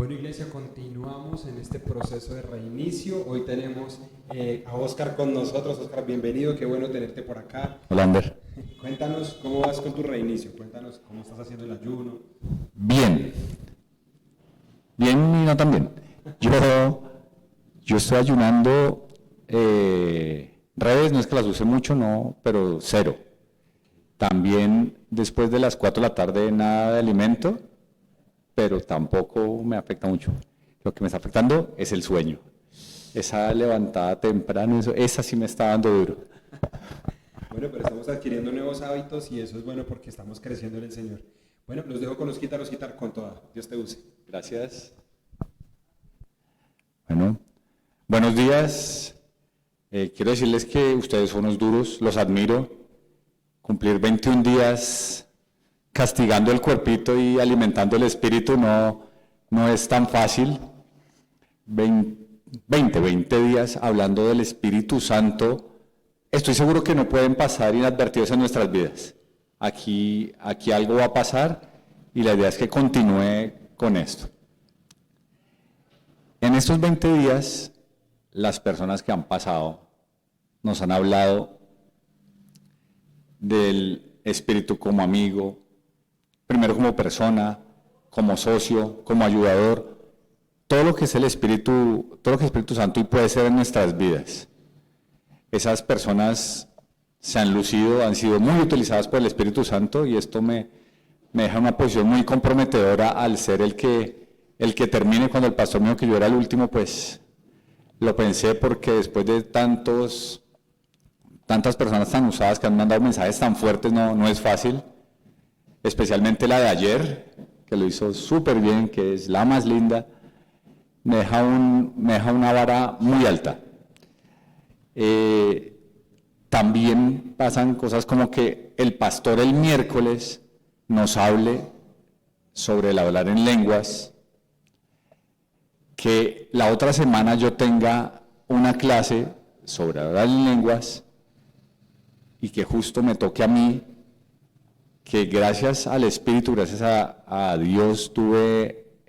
Bueno, Iglesia, continuamos en este proceso de reinicio. Hoy tenemos a Oscar con nosotros. Oscar, bienvenido, qué bueno tenerte por acá. Hola, Ander. Cuéntanos cómo vas con tu reinicio, cuéntanos cómo estás haciendo el ayuno. Bien y no tan bien. Yo estoy ayunando, redes no es que las use mucho, no, pero cero. También después de las 4 de la tarde nada de alimento, pero tampoco me afecta mucho. Lo que me está afectando es el sueño. Esa levantada temprano, esa sí me está dando duro. Bueno, pero estamos adquiriendo nuevos hábitos y eso es bueno porque estamos creciendo en el Señor. Bueno, los dejo con los quitar con toda. Dios te use. Gracias. Bueno, buenos días. Quiero decirles que ustedes son unos duros, los admiro. Cumplir 21 días castigando el cuerpito y alimentando el espíritu no es tan fácil. 20 días hablando del Espíritu Santo. Estoy seguro que no pueden pasar inadvertidos en nuestras vidas. Aquí algo va a pasar y la idea es que continúe con esto. En estos 20 días, las personas que han pasado nos han hablado del Espíritu como amigo, primero como persona, como socio, como ayudador, todo lo que es el Espíritu, todo lo que es Espíritu Santo y puede ser en nuestras vidas. Esas personas se han lucido, han sido muy utilizadas por el Espíritu Santo y esto me deja en una posición muy comprometedora al ser el que termine. Cuando el pastor me dijo que yo era el último, pues lo pensé porque después de tantas personas tan usadas que han mandado mensajes tan fuertes, no es fácil, especialmente la de ayer, que lo hizo súper bien, que es la más linda, me deja una vara muy alta. También pasan cosas como que el pastor el miércoles nos hable sobre el hablar en lenguas, que la otra semana yo tenga una clase sobre hablar en lenguas y que justo me toque a mí, que gracias al Espíritu, gracias a Dios tuve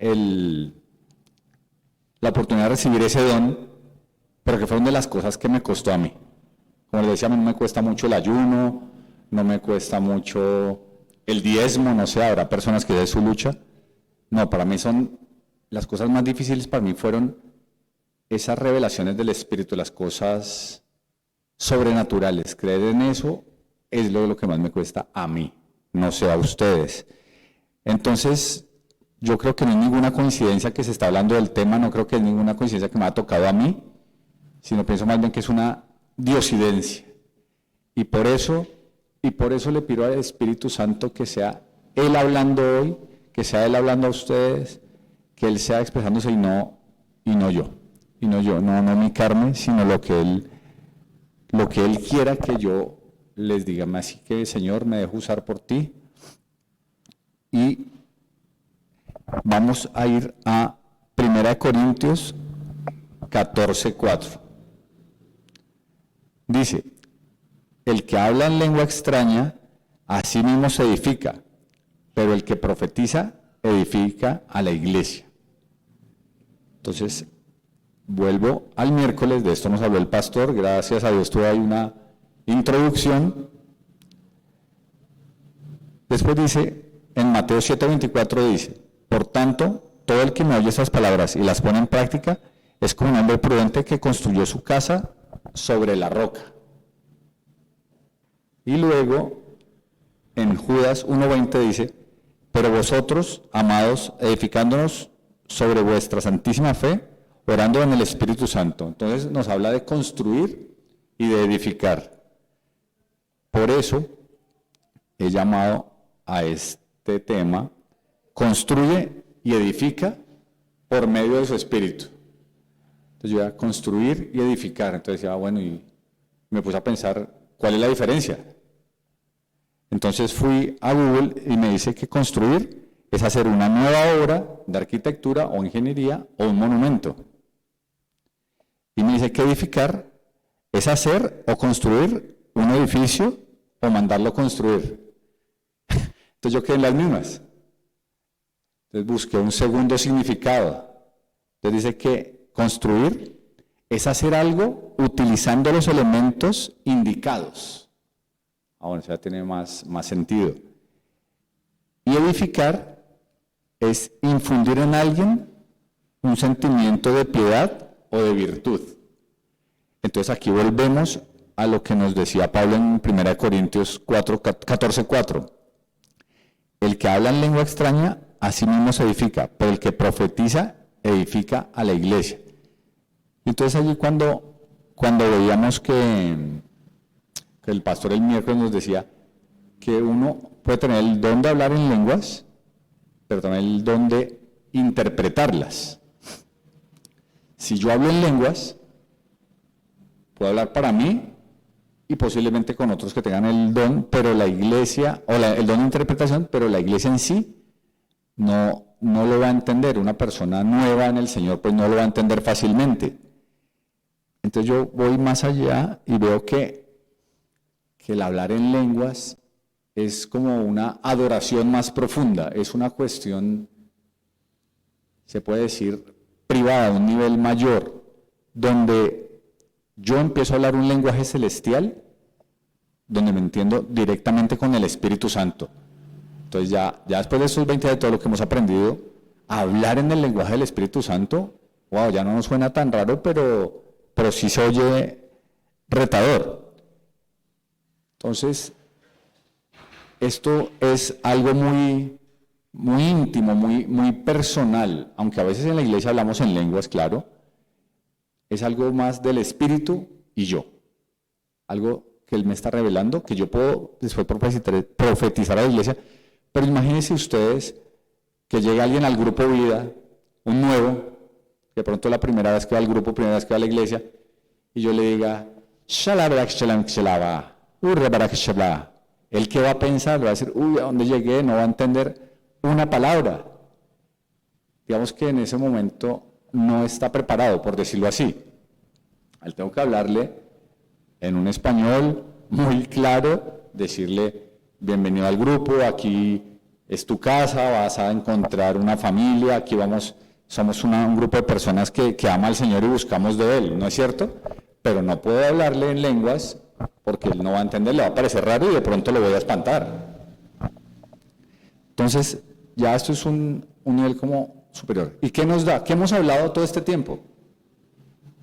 la oportunidad de recibir ese don, pero que fueron de las cosas que me costó a mí. Como les decía, a mí no me cuesta mucho el ayuno, no me cuesta mucho el diezmo, no sé, habrá personas que de su lucha. No, para mí las cosas más difíciles para mí fueron esas revelaciones del Espíritu, las cosas sobrenaturales. Creer en eso es lo que más me cuesta a mí, no sé a ustedes. Entonces, yo creo que no hay ninguna coincidencia que se está hablando del tema, no creo que hay ninguna coincidencia que me ha tocado a mí, sino pienso más bien que es una diosidencia. Y por eso le pido al Espíritu Santo que sea Él hablando hoy, que sea Él hablando a ustedes, que Él sea expresándose y no yo, no mi carne, sino lo que Él quiera que yo les diga. Así que, Señor, me dejo usar por ti. Y vamos a ir a 1 Corintios 14:4. Dice, el que habla en lengua extraña, a sí mismo se edifica, pero el que profetiza, edifica a la iglesia. Entonces, vuelvo al miércoles, de esto nos habló el pastor, gracias a Dios tuve ahí una introducción. Después dice, en Mateo 7:24 dice, por tanto, todo el que me oye esas palabras y las pone en práctica, es como un hombre prudente que construyó su casa sobre la roca. Y luego, en Judas 1:20 dice, pero vosotros, amados, edificándonos sobre vuestra santísima fe, orando en el Espíritu Santo. Entonces nos habla de construir y de edificar. Por eso he llamado a este tema, construye y edifica por medio de su Espíritu. Entonces yo iba a construir y edificar. Entonces decía, bueno, y me puse a pensar, ¿cuál es la diferencia? Entonces fui a Google y me dice que construir es hacer una nueva obra de arquitectura o ingeniería o un monumento. Y me dice que edificar es hacer o construir un edificio o mandarlo construir. Entonces yo quedé en las mismas. Entonces busqué un segundo significado. Entonces dice que construir es hacer algo utilizando los elementos indicados. Bueno, eso ya tiene más sentido. Y edificar es infundir en alguien un sentimiento de piedad o de virtud. Entonces aquí volvemos a lo que nos decía Pablo en 1 Corintios 14:4. El que habla en lengua extraña, a sí mismo se edifica, pero el que profetiza, edifica a la iglesia. Entonces allí cuando veíamos que el pastor el miércoles nos decía que uno puede tener el don de hablar en lenguas, pero también el don de interpretarlas. Si yo hablo en lenguas, puedo hablar para mí y posiblemente con otros que tengan el don, pero la iglesia, el don de interpretación, pero la iglesia en sí no lo va a entender. Una persona nueva en el Señor pues no lo va a entender fácilmente. Entonces yo voy más allá y veo que el hablar en lenguas es como una adoración más profunda, es una cuestión, se puede decir, privada, a un nivel mayor, donde yo empiezo a hablar un lenguaje celestial, donde me entiendo directamente con el Espíritu Santo. Entonces ya después de esos 20 de todo lo que hemos aprendido, hablar en el lenguaje del Espíritu Santo, wow, ya no nos suena tan raro, pero sí se oye retador. Entonces, esto es algo muy, muy íntimo, muy personal, aunque a veces en la iglesia hablamos en lenguas, claro, es algo más del Espíritu y yo, algo que Él me está revelando, que yo puedo después profetizar a la iglesia, pero imagínense ustedes que llega alguien al grupo vida, un nuevo, que de pronto es la primera vez que va al grupo, primera vez que va a la iglesia, y yo le diga, ¿él qué va a pensar? Va a decir, uy, ¿a dónde llegué? No va a entender una palabra. Digamos que en ese momento no está preparado, por decirlo así. A él tengo que hablarle en un español muy claro, decirle, bienvenido al grupo, aquí es tu casa, vas a encontrar una familia, aquí somos un grupo de personas que ama al Señor y buscamos de Él, ¿no es cierto? Pero no puedo hablarle en lenguas porque Él no va a entender, le va a parecer raro y de pronto lo voy a espantar. Entonces, ya esto es un nivel como superior. ¿Y qué nos da? ¿Qué hemos hablado todo este tiempo?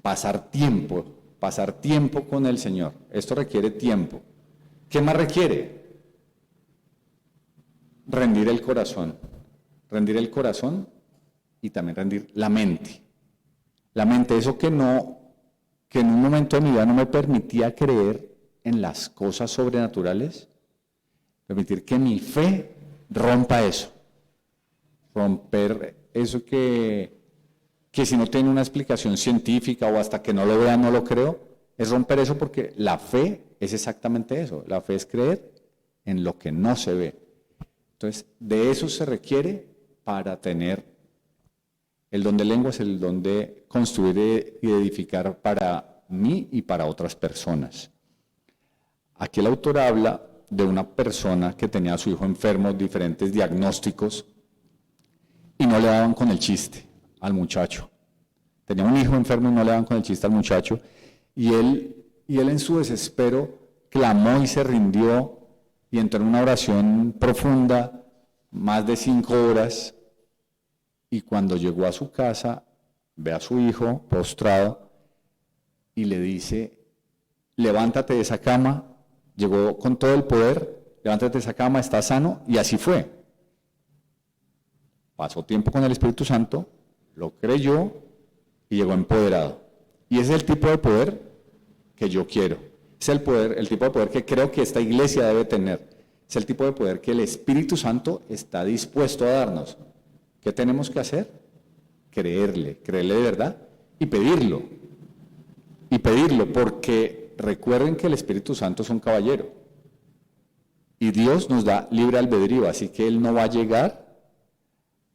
Pasar tiempo con el Señor. Esto requiere tiempo. ¿Qué más requiere? Rendir el corazón y también rendir la mente. La mente, eso que en un momento de mi vida no me permitía creer en las cosas sobrenaturales, permitir que mi fe rompa eso, romper eso que si no tiene una explicación científica o hasta que no lo vea no lo creo, es romper eso porque la fe es exactamente eso, la fe es creer en lo que no se ve. Entonces, de eso se requiere para tener el don de lenguas, el don de construir y edificar para mí y para otras personas. Aquí el autor habla de una persona que tenía a su hijo enfermo, diferentes diagnósticos, y no le daban con el chiste al muchacho. Tenía un hijo enfermo y no le daban con el chiste al muchacho, y él en su desespero clamó y se rindió y entró en una oración profunda, más de 5 horas, y cuando llegó a su casa, ve a su hijo postrado y le dice, levántate de esa cama, llegó con todo el poder, levántate de esa cama, está sano, y así fue. Pasó tiempo con el Espíritu Santo, lo creyó y llegó empoderado. Y ese es el tipo de poder que yo quiero. Es el tipo de poder que creo que esta iglesia debe tener. Es el tipo de poder que el Espíritu Santo está dispuesto a darnos. ¿Qué tenemos que hacer? Creerle de verdad y pedirlo. Y pedirlo, porque recuerden que el Espíritu Santo es un caballero. Y Dios nos da libre albedrío, así que Él no va a llegar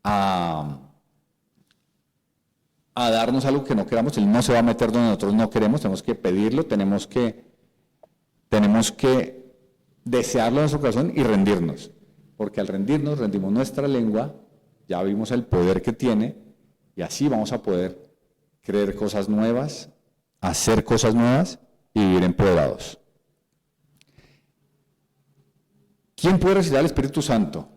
a darnos algo que no queramos. Él no se va a meter donde nosotros no queremos, tenemos que pedirlo, tenemos que desearlo en nuestro corazón y rendirnos. Porque al rendirnos, rendimos nuestra lengua ya vimos el poder que tiene y así vamos a poder creer cosas nuevas, hacer cosas nuevas y vivir empoderados. ¿Quién puede recibir al Espíritu Santo?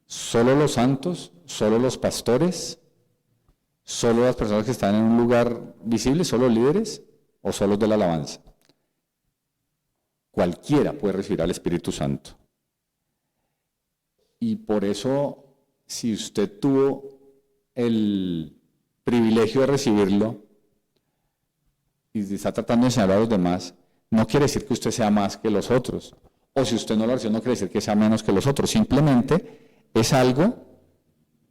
¿Solo los santos? ¿Solo los pastores? ¿Solo las personas que están en un lugar visible? ¿Solo líderes? ¿O solo los de la alabanza? Cualquiera puede recibir al Espíritu Santo. Y por eso, si usted tuvo el privilegio de recibirlo y está tratando de enseñar a los demás, no quiere decir que usted sea más que los otros. O si usted no lo recibió, no quiere decir que sea menos que los otros. Simplemente es algo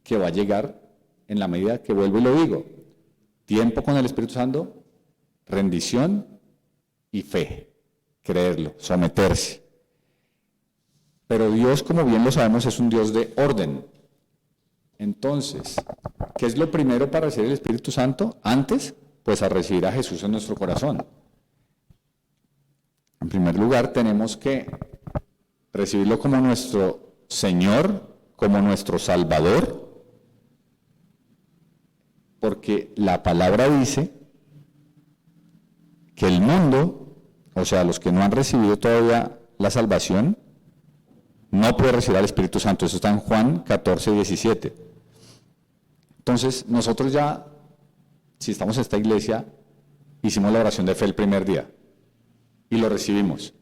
que va a llegar en la medida que vuelvo y lo digo. Tiempo con el Espíritu Santo, rendición y fe. Creerlo, someterse. Pero Dios, como bien lo sabemos, es un Dios de orden. Entonces, ¿qué es lo primero para recibir el Espíritu Santo? Antes, pues a recibir a Jesús en nuestro corazón. En primer lugar, tenemos que recibirlo como nuestro Señor, como nuestro Salvador, porque la palabra dice que el mundo, o sea, los que no han recibido todavía la salvación, no puede recibir al Espíritu Santo. Eso está en Juan 14, 17. Entonces, nosotros ya, si estamos en esta iglesia, hicimos la oración de fe el primer día y lo recibimos.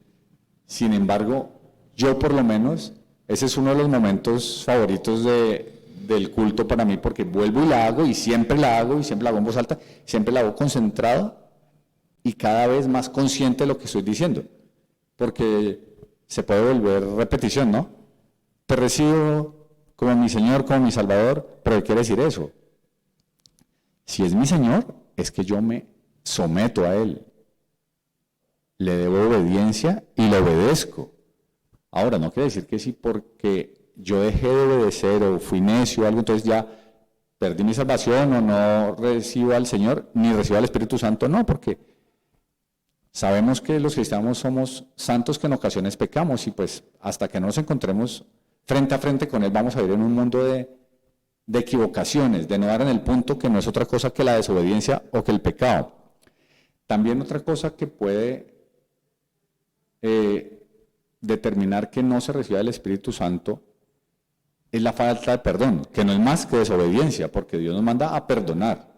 Sin embargo, yo por lo menos, ese es uno de los momentos favoritos del culto para mí, porque vuelvo y la hago, y siempre la hago en voz alta, siempre la hago concentrado y cada vez más consciente de lo que estoy diciendo, porque se puede volver repetición, ¿no? Te recibo como mi Señor, como mi Salvador, pero ¿qué quiere decir eso? Si es mi Señor, es que yo me someto a Él, le debo obediencia y le obedezco. Ahora, no quiere decir que si porque yo dejé de obedecer o fui necio o algo, entonces ya perdí mi salvación o no recibo al Señor, ni recibo al Espíritu Santo, no, porque sabemos que los cristianos somos santos que en ocasiones pecamos y pues hasta que no nos encontremos frente a frente con Él vamos a vivir en un mundo de equivocaciones, de no dar en el punto que no es otra cosa que la desobediencia o que el pecado. También otra cosa que puede determinar que no se reciba el Espíritu Santo es la falta de perdón, que no es más que desobediencia, porque Dios nos manda a perdonar.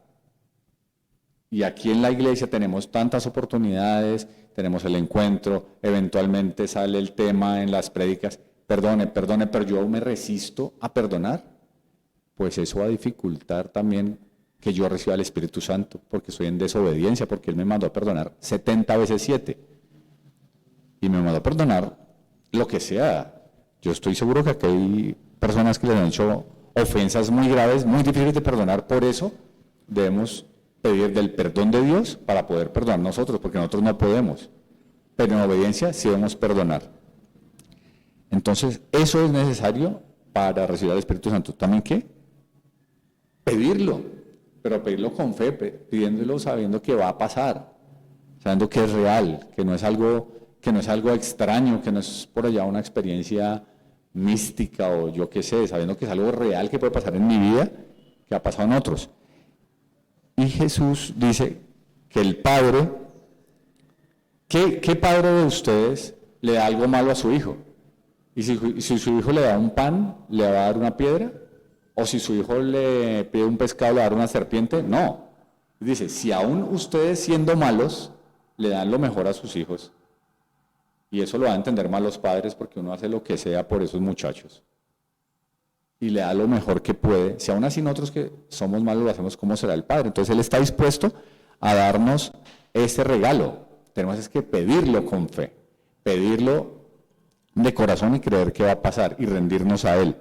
Y aquí en la iglesia tenemos tantas oportunidades, tenemos el encuentro, eventualmente sale el tema en las prédicas, perdone, pero yo me resisto a perdonar, pues eso va a dificultar también que yo reciba el Espíritu Santo, porque estoy en desobediencia, porque Él me mandó a perdonar 70 veces 7. Y me mandó a perdonar lo que sea. Yo estoy seguro que aquí hay personas que les han hecho ofensas muy graves, muy difíciles de perdonar, por eso debemos pedir del perdón de Dios para poder perdonar nosotros, porque nosotros no podemos, pero en obediencia sí debemos perdonar. Entonces, eso es necesario para recibir al Espíritu Santo. ¿También qué? Pedirlo, pero pedirlo con fe, pidiéndolo sabiendo que va a pasar, sabiendo que es real, que no es algo extraño, que no es por allá una experiencia mística o yo qué sé, sabiendo que es algo real que puede pasar en mi vida, que ha pasado en otros. Y Jesús dice que el Padre, ¿qué padre de ustedes le da algo malo a su hijo? Y si su hijo le da un pan, ¿le va a dar una piedra? ¿O si su hijo le pide un pescado, le va a dar una serpiente? No. Dice, si aún ustedes siendo malos, le dan lo mejor a sus hijos, y eso lo van a entender mal los padres porque uno hace lo que sea por esos muchachos y le da lo mejor que puede. Si aún así nosotros que somos malos lo hacemos, ¿cómo será el Padre? Entonces Él está dispuesto a darnos ese regalo. Tenemos es que pedirlo con fe, pedirlo de corazón y creer que va a pasar y rendirnos a Él.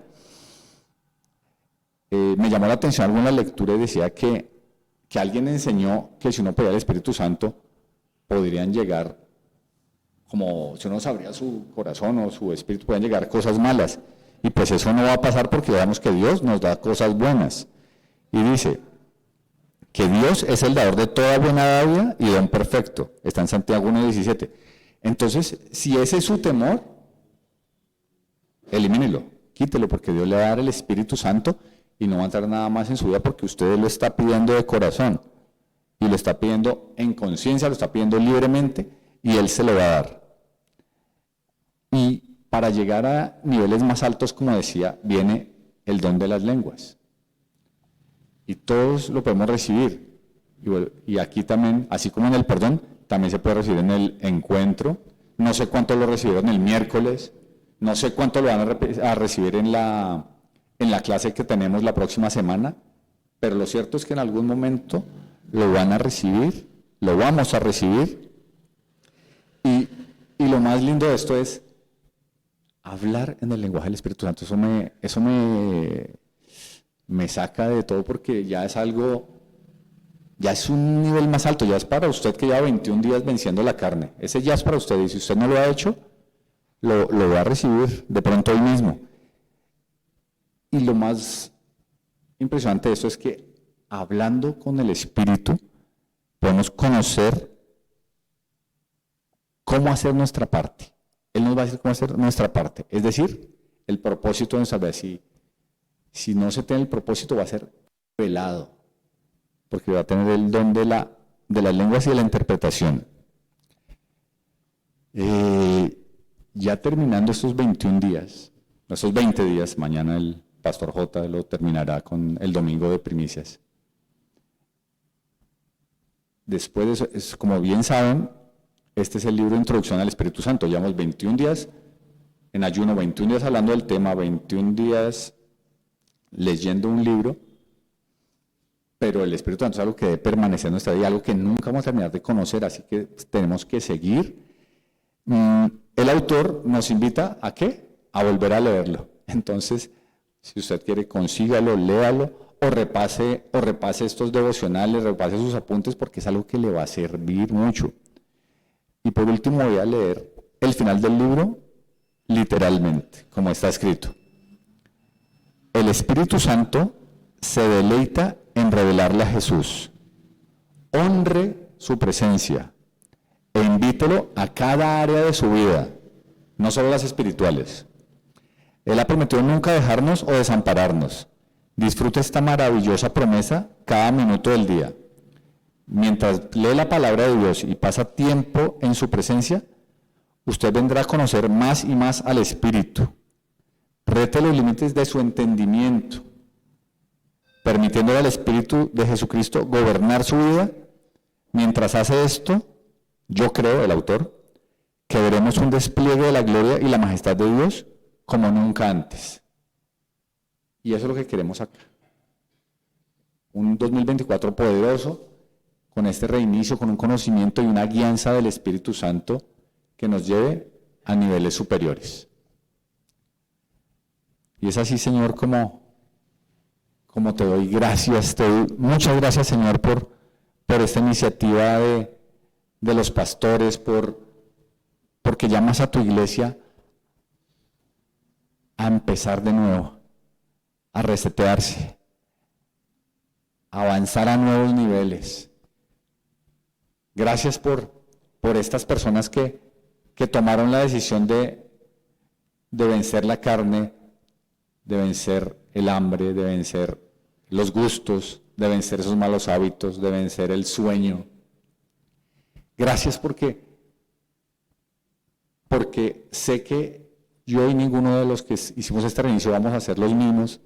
Me llamó la atención alguna lectura y decía que alguien enseñó que si uno pedía el Espíritu Santo podrían llegar, como si uno sabría su corazón o su espíritu, pueden llegar cosas malas. Y pues eso no va a pasar porque veamos que Dios nos da cosas buenas. Y dice que Dios es el dador de toda buena dádiva y don perfecto. Está en Santiago 1:17. Entonces, si ese es su temor, elimínelo. quítelo, porque Dios le va a dar el Espíritu Santo y no va a entrar nada más en su vida porque usted lo está pidiendo de corazón y lo está pidiendo en conciencia, lo está pidiendo libremente y Él se lo va a dar. Y para llegar a niveles más altos, como decía, viene el don de las lenguas. Y todos lo podemos recibir. Y aquí también, así como en el perdón, también se puede recibir en el encuentro. No sé cuánto lo recibieron el miércoles, no sé cuánto lo van a recibir en la clase que tenemos la próxima semana, pero lo cierto es que en algún momento lo van a recibir, lo vamos a recibir. Y lo más lindo de esto es hablar en el lenguaje del Espíritu Santo. Eso me saca de todo porque ya es algo, ya es un nivel más alto, ya es para usted que lleva 21 días venciendo la carne. Ese ya es para usted y si usted no lo ha hecho, lo va a recibir de pronto hoy mismo. Y lo más impresionante de esto es que hablando con el Espíritu podemos conocer cómo hacer nuestra parte. Él nos va a decir cómo hacer nuestra parte, es decir, el propósito de nuestra vida. Si no se tiene el propósito va a ser velado, porque va a tener el don de las lenguas y de la interpretación. Ya terminando estos 21 días, estos 20 días, mañana el Pastor J lo terminará con el domingo de primicias. Después de eso, como bien saben, este es el libro de Introducción al Espíritu Santo. Llevamos 21 días en ayuno, 21 días hablando del tema, 21 días leyendo un libro, pero el Espíritu Santo es algo que debe permanecer en nuestra vida, algo que nunca vamos a terminar de conocer, así que tenemos que seguir. El autor nos invita ¿a qué? A volver a leerlo. Entonces, si usted quiere, consígalo, léalo, o repase estos devocionales, repase sus apuntes, porque es algo que le va a servir mucho. Y por último voy a leer el final del libro literalmente, como está escrito. El Espíritu Santo se deleita en revelarle a Jesús. Honre su presencia e invítelo a cada área de su vida, no solo las espirituales. Él ha prometido nunca dejarnos o desampararnos. Disfrute esta maravillosa promesa cada minuto del día. Mientras lee la palabra de Dios y pasa tiempo en su presencia, usted vendrá a conocer más y más al Espíritu. Rete los límites de su entendimiento, permitiéndole al Espíritu de Jesucristo gobernar su vida. Mientras hace esto, yo creo, el autor, que veremos un despliegue de la gloria y la majestad de Dios como nunca antes. Y eso es lo que queremos acá. Un 2024 poderoso, con este reinicio, con un conocimiento y una guianza del Espíritu Santo que nos lleve a niveles superiores. Y es así, Señor, como te doy gracias. Muchas gracias, Señor, por esta iniciativa de los pastores, porque llamas a tu iglesia a empezar de nuevo, a resetearse, a avanzar a nuevos niveles. Gracias por estas personas que tomaron la decisión de vencer la carne, de vencer el hambre, de vencer los gustos, de vencer esos malos hábitos, de vencer el sueño. Gracias porque sé que yo y ninguno de los que hicimos este reinicio vamos a ser los mismos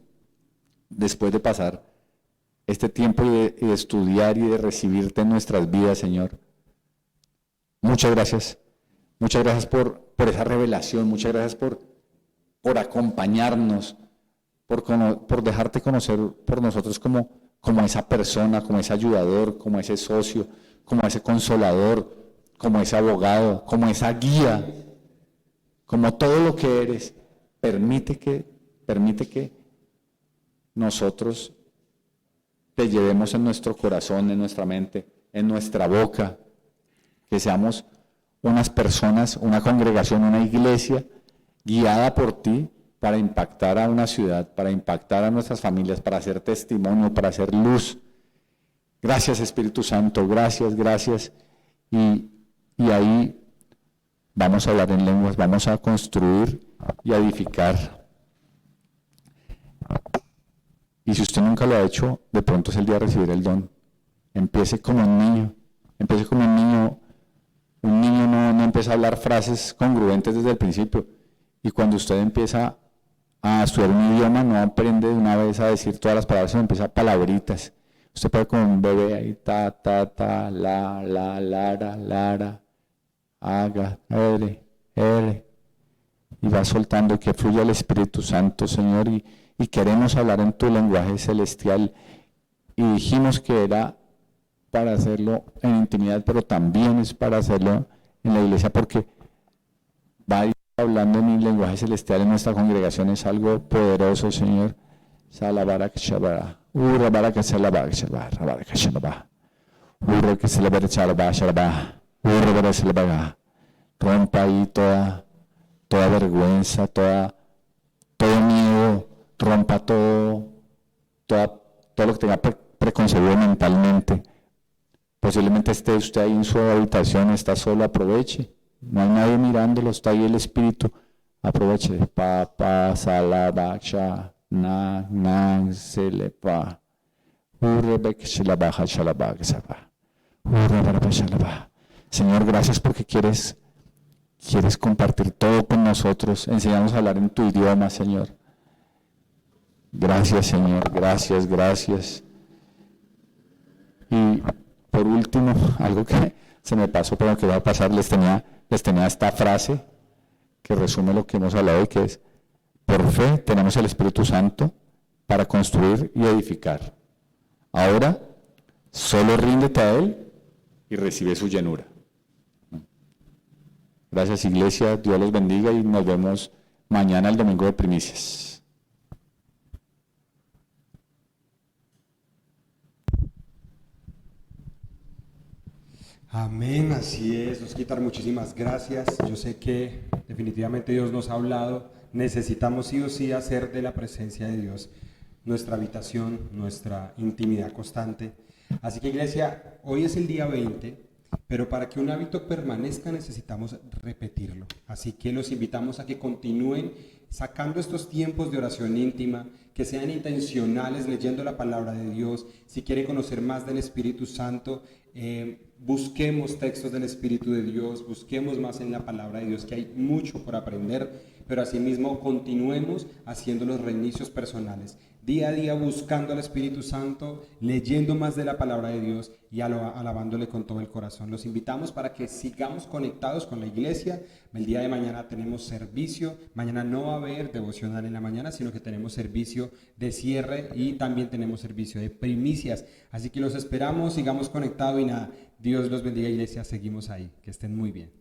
después de pasar este tiempo y de estudiar y de recibirte en nuestras vidas, Señor. Muchas gracias. Muchas gracias por esa revelación. Muchas gracias por acompañarnos, por dejarte conocer por nosotros como esa persona, como ese ayudador, como ese socio, como ese consolador, como ese abogado, como esa guía, como todo lo que eres. Permite que nosotros te llevemos en nuestro corazón, en nuestra mente, en nuestra boca, que seamos unas personas, una congregación, una iglesia guiada por ti para impactar a una ciudad, para impactar a nuestras familias, para hacer testimonio, para hacer luz. Gracias, Espíritu Santo, gracias. Y ahí vamos a hablar en lenguas, vamos a construir y a edificar Y si usted nunca lo ha hecho, de pronto es el día de recibir el don. Empiece como un niño, empiece como un niño. Un niño no empieza a hablar frases congruentes desde el principio. Y cuando usted empieza a estudiar un idioma, no aprende de una vez a decir todas las palabras, sino empieza palabritas. Usted puede como un bebé ahí, ta, la, lara, lara, haga, ere. Y va soltando, que fluya el Espíritu Santo, Señor, y queremos hablar en tu lenguaje celestial. Y dijimos que era para hacerlo en intimidad, pero también es para hacerlo en la iglesia, porque va a ir hablando en el lenguaje celestial en nuestra congregación, es algo poderoso, Señor. Salabara que shabara, urabara que salabara, rabara que shalaba, urra que salabara, shalaba, urabara salabara. Rompa ahí toda vergüenza, todo miedo, rompa todo lo que tenga preconcebido mentalmente. Posiblemente esté usted ahí en su habitación, está solo, aproveche. No hay nadie mirándolo, está ahí el Espíritu. Aproveche. Pa, salabacha, na, selepa. Señor, gracias porque quieres compartir todo con nosotros. Enseñarnos a hablar en tu idioma, Señor. Gracias, Señor. Gracias. Y por último, algo que se me pasó, pero que va a pasar, les tenía esta frase que resume lo que hemos hablado, y que es: por fe tenemos el Espíritu Santo para construir y edificar. Ahora, solo ríndete a Él y recibe su llenura. Gracias, iglesia, Dios los bendiga y nos vemos mañana, el domingo de primicias. Amén, así es. Osquitar, muchísimas gracias. Yo sé que definitivamente Dios nos ha hablado. Necesitamos sí o sí hacer de la presencia de Dios nuestra habitación, nuestra intimidad constante. Así que, iglesia, hoy es el día 20, pero para que un hábito permanezca necesitamos repetirlo. Así que los invitamos a que continúen sacando estos tiempos de oración íntima, que sean intencionales leyendo la palabra de Dios. Si quieren conocer más del Espíritu Santo, busquemos textos del Espíritu de Dios, busquemos más en la palabra de Dios, que hay mucho por aprender, pero asimismo continuemos haciendo los reinicios personales, día a día buscando al Espíritu Santo, leyendo más de la palabra de Dios y alabándole con todo el corazón. Los invitamos para que sigamos conectados con la iglesia. El día de mañana tenemos servicio, mañana no va a haber devocional en la mañana, sino que tenemos servicio de cierre y también tenemos servicio de primicias. Así que los esperamos, sigamos conectados y nada, Dios los bendiga, iglesia, seguimos ahí, que estén muy bien.